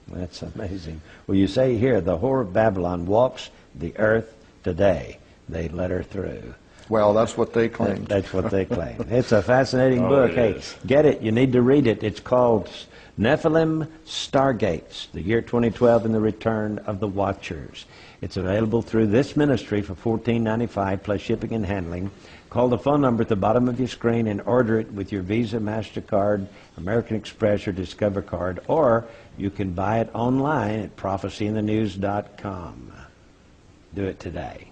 That's amazing. Well, you say here, the whore of Babylon walks the earth today. They let her through. Well, that's what they claim. That's what they claim. It's a fascinating book. It Hey, is. get it. You need to read it. It's called Nephilim Stargates, the year 2012 and the Return of the Watchers. It's available through this ministry for $14.95 plus shipping and handling. Call the phone number at the bottom of your screen and order it with your Visa, MasterCard, American Express, or Discover card, or you can buy it online at prophecyinthenews.com. Do it today.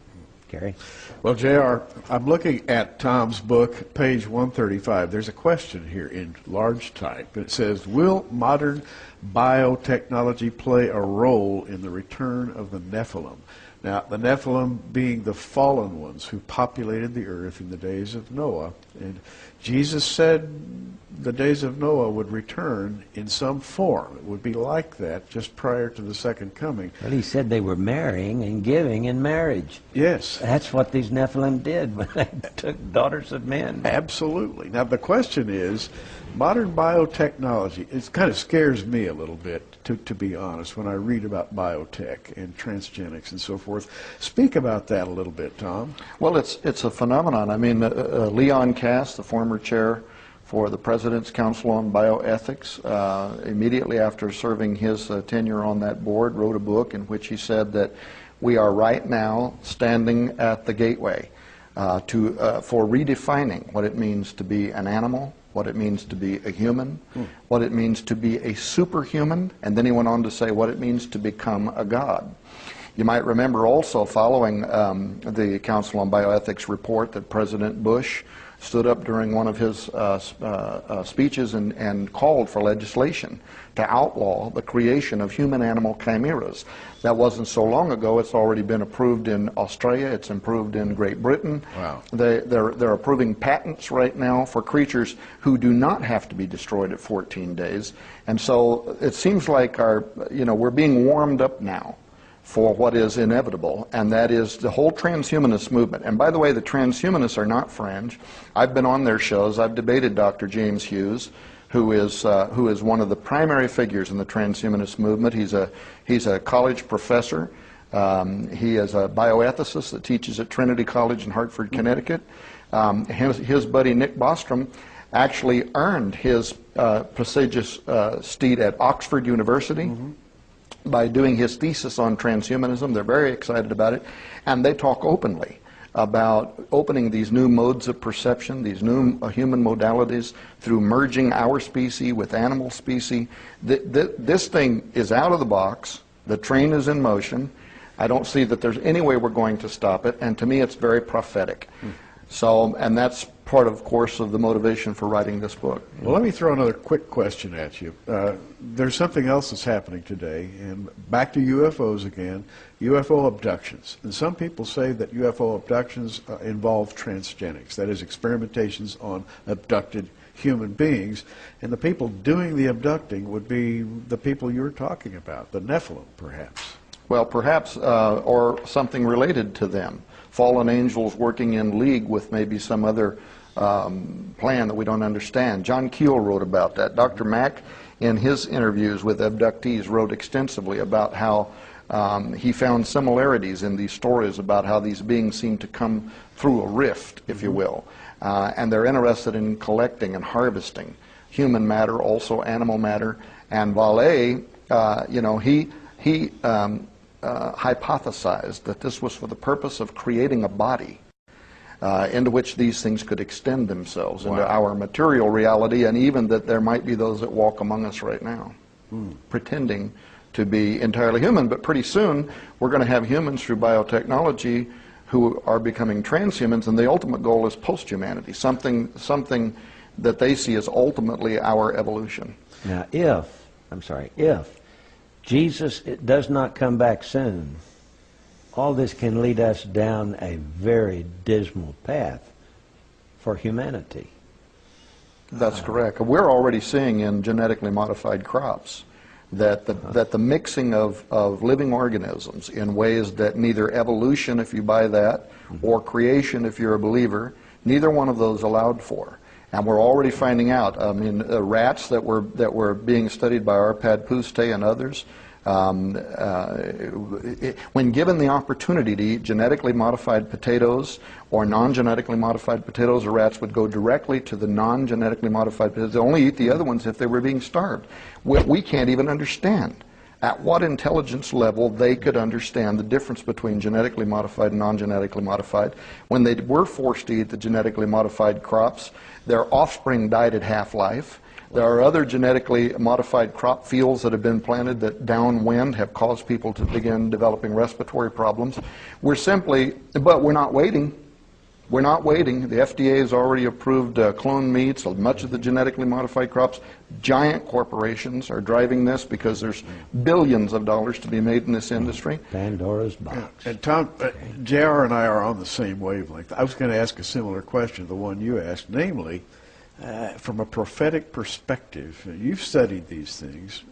Gary? Well, JR, I'm looking at Tom's book, page 135. There's a question here in large type. It says, will modern biotechnology play a role in the return of the Nephilim? Now, the Nephilim being the fallen ones who populated the earth in the days of Noah. And Jesus said the days of Noah would return in some form. It would be like that just prior to the second coming. Well, he said they were marrying and giving in marriage. Yes. That's what these Nephilim did when they took daughters of men. Absolutely. Now, the question is, modern biotechnology, it kind of scares me a little bit, to be honest, when I read about biotech and transgenics and so forth. Speak about that a little bit, Tom. Well, it's a phenomenon. I mean, Leon Cass, the former chair for the President's Council on Bioethics, immediately after serving his tenure on that board, wrote a book in which he said that we are right now standing at the gateway for redefining what it means to be an animal, what it means to be a human, what it means to be a superhuman, and then he went on to say what it means to become a god. You might remember also, following the Council on Bioethics report, that President Bush stood up during one of his speeches and called for legislation to outlaw the creation of human-animal chimeras. That wasn't so long ago. It's already been approved in Australia. It's approved in Great Britain. Wow. They're approving patents right now for creatures who do not have to be destroyed at 14 days. And so it seems like we're being warmed up now for what is inevitable, and that is the whole transhumanist movement. And by the way, the transhumanists are not fringe. I've been on their shows. I've debated Dr. James Hughes, who is one of the primary figures in the transhumanist movement. He's a college professor. He is a bioethicist that teaches at Trinity College in Hartford, Connecticut. His buddy Nick Bostrom actually earned his prestigious seat at Oxford University by doing his thesis on transhumanism. They're very excited about it, and they talk openly about opening these new modes of perception, these new human modalities, through merging our species with animal species. This thing is out of the box. The train is in motion. I don't see that there's any way we're going to stop it, and to me it's very prophetic. So, and that's part, of course, of the motivation for writing this book. Well, let me throw another quick question at you. There's something else that's happening today, and back to UFOs again, UFO abductions. And some people say that UFO abductions involve transgenics, that is, experimentations on abducted human beings, and the people doing the abducting would be the people you're talking about, the Nephilim, perhaps. Well, perhaps, or something related to them. Fallen angels working in league with maybe some other plan that we don't understand. John Keel wrote about that. Dr. Mack, in his interviews with abductees, wrote extensively about how he found similarities in these stories about how these beings seem to come through a rift, if you will. And they're interested in collecting and harvesting human matter, also animal matter. And Vallée, he hypothesized that this was for the purpose of creating a body into which these things could extend themselves into our material reality, and even that there might be those that walk among us right now, pretending to be entirely human. But pretty soon, we're going to have humans through biotechnology who are becoming transhumans, and the ultimate goal is post-humanity, something that they see as ultimately our evolution. Now, if Jesus does not come back soon, all this can lead us down a very dismal path for humanity. That's correct. We're already seeing in genetically modified crops that the mixing of living organisms in ways that neither evolution, if you buy that, or creation, if you're a believer, neither one of those allowed for. And we're already finding out. I mean, rats that were being studied by Arpad Puste and others, When given the opportunity to eat genetically modified potatoes or non-genetically modified potatoes, the rats would go directly to the non-genetically modified potatoes. They only eat the other ones if they were being starved. We can't even understand at what intelligence level they could understand the difference between genetically modified and non-genetically modified. When they were forced to eat the genetically modified crops, their offspring died at half-life. There are other genetically modified crop fields that have been planted that downwind have caused people to begin developing respiratory problems. But we're not waiting. We're not waiting. The FDA has already approved clone meats, much of the genetically modified crops. Giant corporations are driving this because there's billions of dollars to be made in this industry. Pandora's box. And Tom, JR and I are on the same wavelength. I was going to ask a similar question, the one you asked, namely, from a prophetic perspective, you've studied these things.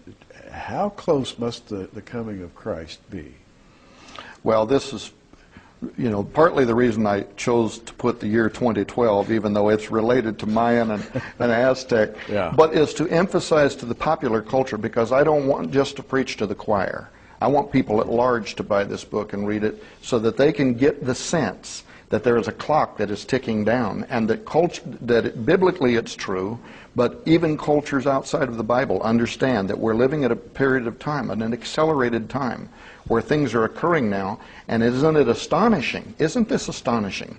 How close must the coming of Christ be? Well, this is, partly the reason I chose to put the year 2012, even though it's related to Mayan and Aztec, but is to emphasize to the popular culture, because I don't want just to preach to the choir. I want people at large to buy this book and read it so that they can get the sense that there is a clock that is ticking down, and that biblically it's true, but even cultures outside of the Bible understand that we're living at a period of time, an accelerated time, where things are occurring now. And isn't it astonishing, isn't this astonishing,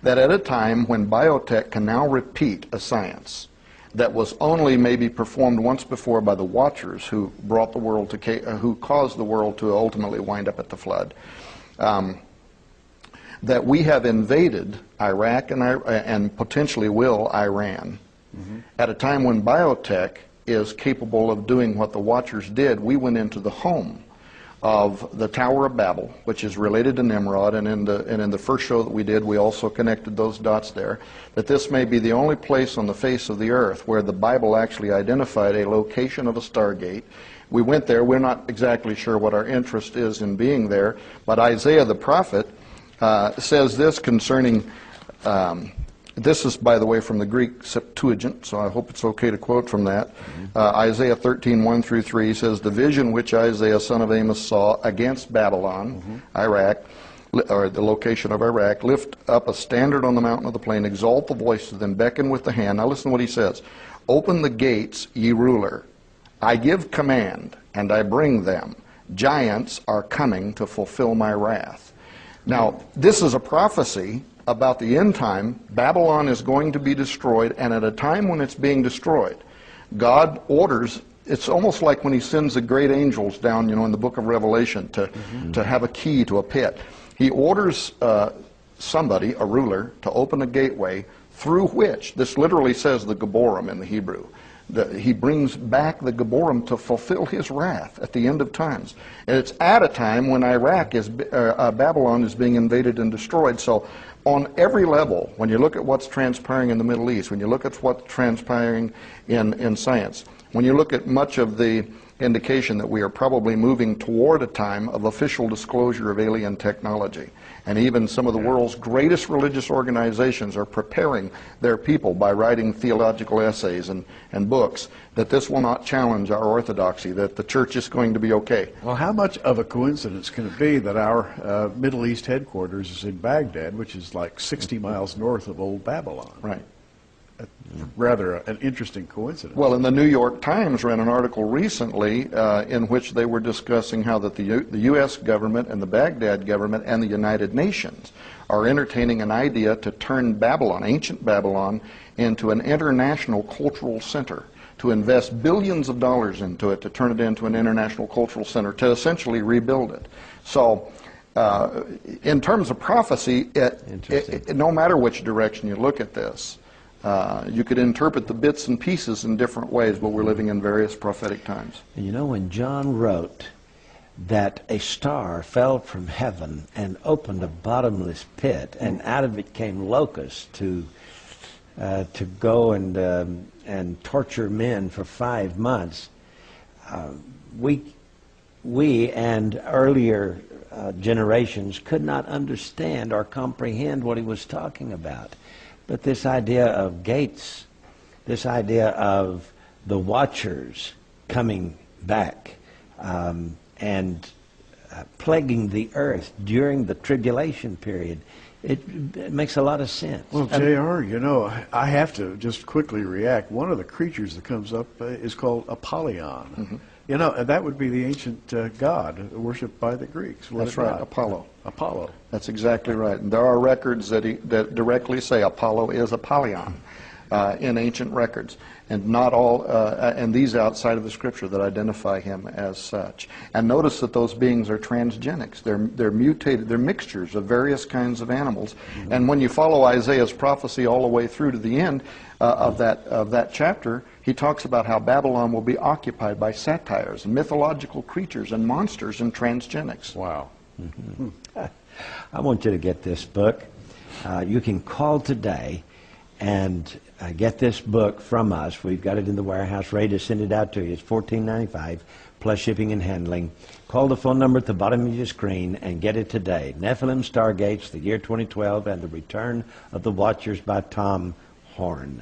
that at a time when biotech can now repeat a science that was only maybe performed once before by the Watchers who brought the world to, who caused the world to ultimately wind up at the flood, that we have invaded Iraq and potentially will Iran. At a time when biotech is capable of doing what the Watchers did. We went into the home of the Tower of Babel, which is related to Nimrod, and in the first show that we did, we also connected those dots there, that this may be the only place on the face of the earth where the Bible actually identified a location of a stargate. We went there. We're not exactly sure what our interest is in being there, but Isaiah the prophet says this concerning, this is, by the way, from the Greek Septuagint, so I hope it's okay to quote from that. Isaiah 13:1-3 says, "The vision which Isaiah son of Amos saw against Babylon, Iraq, or the location of Iraq, lift up a standard on the mountain of the plain, exalt the voice to them, beckon with the hand." Now listen to what he says. "Open the gates, ye ruler. I give command, and I bring them. Giants are coming to fulfill my wrath." Now, this is a prophecy about the end time. Babylon is going to be destroyed, and at a time when it's being destroyed, God orders, it's almost like when he sends the great angels down, in the book of Revelation to have a key to a pit. He orders somebody, a ruler, to open a gateway through which, this literally says the Geborim in the Hebrew, he brings back the Geborim to fulfill his wrath at the end of times. And it's at a time when Babylon is being invaded and destroyed. So on every level, when you look at what's transpiring in the Middle East, when you look at what's transpiring in science, when you look at much of the indication that we are probably moving toward a time of official disclosure of alien technology, and even some of the world's greatest religious organizations are preparing their people by writing theological essays and books, that this will not challenge our orthodoxy, that the church is going to be okay. Well, how much of a coincidence can it be that our Middle East headquarters is in Baghdad, which is like 60 miles north of old Babylon? Right. Rather an interesting coincidence. Well, and the New York Times ran an article recently in which they were discussing how that the U.S. government and the Baghdad government and the United Nations are entertaining an idea to turn Babylon, ancient Babylon, into an international cultural center, to invest billions of dollars into it, to turn it into an international cultural center, to essentially rebuild it. So in terms of prophecy, no matter which direction you look at this, you could interpret the bits and pieces in different ways, but we're living in various prophetic times. And when John wrote that a star fell from heaven and opened a bottomless pit, and out of it came locusts to go and torture men for 5 months, we and earlier generations could not understand or comprehend what he was talking about. But this idea of gates, this idea of the Watchers coming back, and plaguing the earth during the tribulation period. It makes a lot of sense. Well, JR, you know, I have to just quickly react. One of the creatures that comes up is called Apollyon. Mm-hmm. You know, and that would be the ancient god worshipped by the Greeks. That's right, Apollo. Apollo. That's exactly right. And there are records that directly say Apollo is Apollyon in ancient records, and not all, and these outside of the Scripture that identify him as such. And notice that those beings are transgenics. They're mutated. They're mixtures of various kinds of animals. Mm-hmm. And when you follow Isaiah's prophecy all the way through to the end of that chapter, he talks about how Babylon will be occupied by satyrs and mythological creatures and monsters and transgenics. Wow. Mm-hmm. I want you to get this book. You can call today and get this book from us. We've got it in the warehouse, ready to send it out to you. It's $14.95 plus shipping and handling. Call the phone number at the bottom of your screen and get it today. Nephilim Stargates, the year 2012, and the Return of the Watchers by Tom Horn.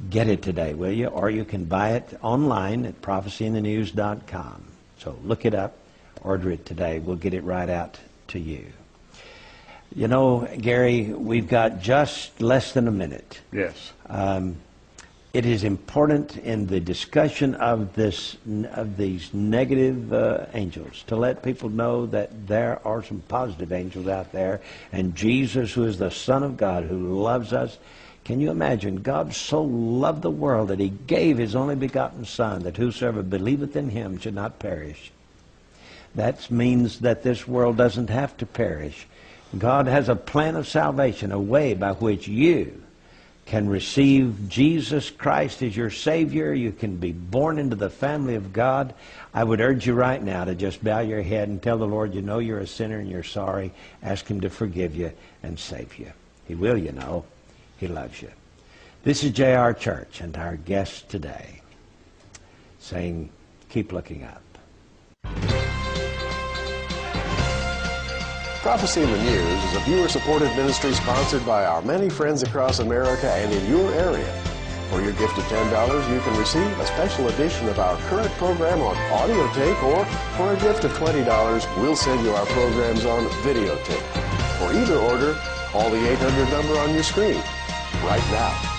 Get it today, will you? Or you can buy it online at prophecyinthenews.com. So look it up, order it today. We'll get it right out to you. You know, Gary, we've got just less than a minute. Yes. It is important in the discussion of these negative angels to let people know that there are some positive angels out there, and Jesus, who is the Son of God, who loves us. Can you imagine? God so loved the world that he gave his only begotten Son, that whosoever believeth in him should not perish. That means that this world doesn't have to perish. God has a plan of salvation, a way by which you can receive Jesus Christ as your Savior. You can be born into the family of God. I would urge you right now to just bow your head and tell the Lord you know you're a sinner and you're sorry. Ask him to forgive you and save you. He will, you know. He loves you. This is J.R. Church and our guest today saying, keep looking up. Prophecy in the News is a viewer-supported ministry sponsored by our many friends across America and in your area. For your gift of $10, you can receive a special edition of our current program on audio tape, or for a gift of $20, we'll send you our programs on videotape. For either order, call the 800 number on your screen right now.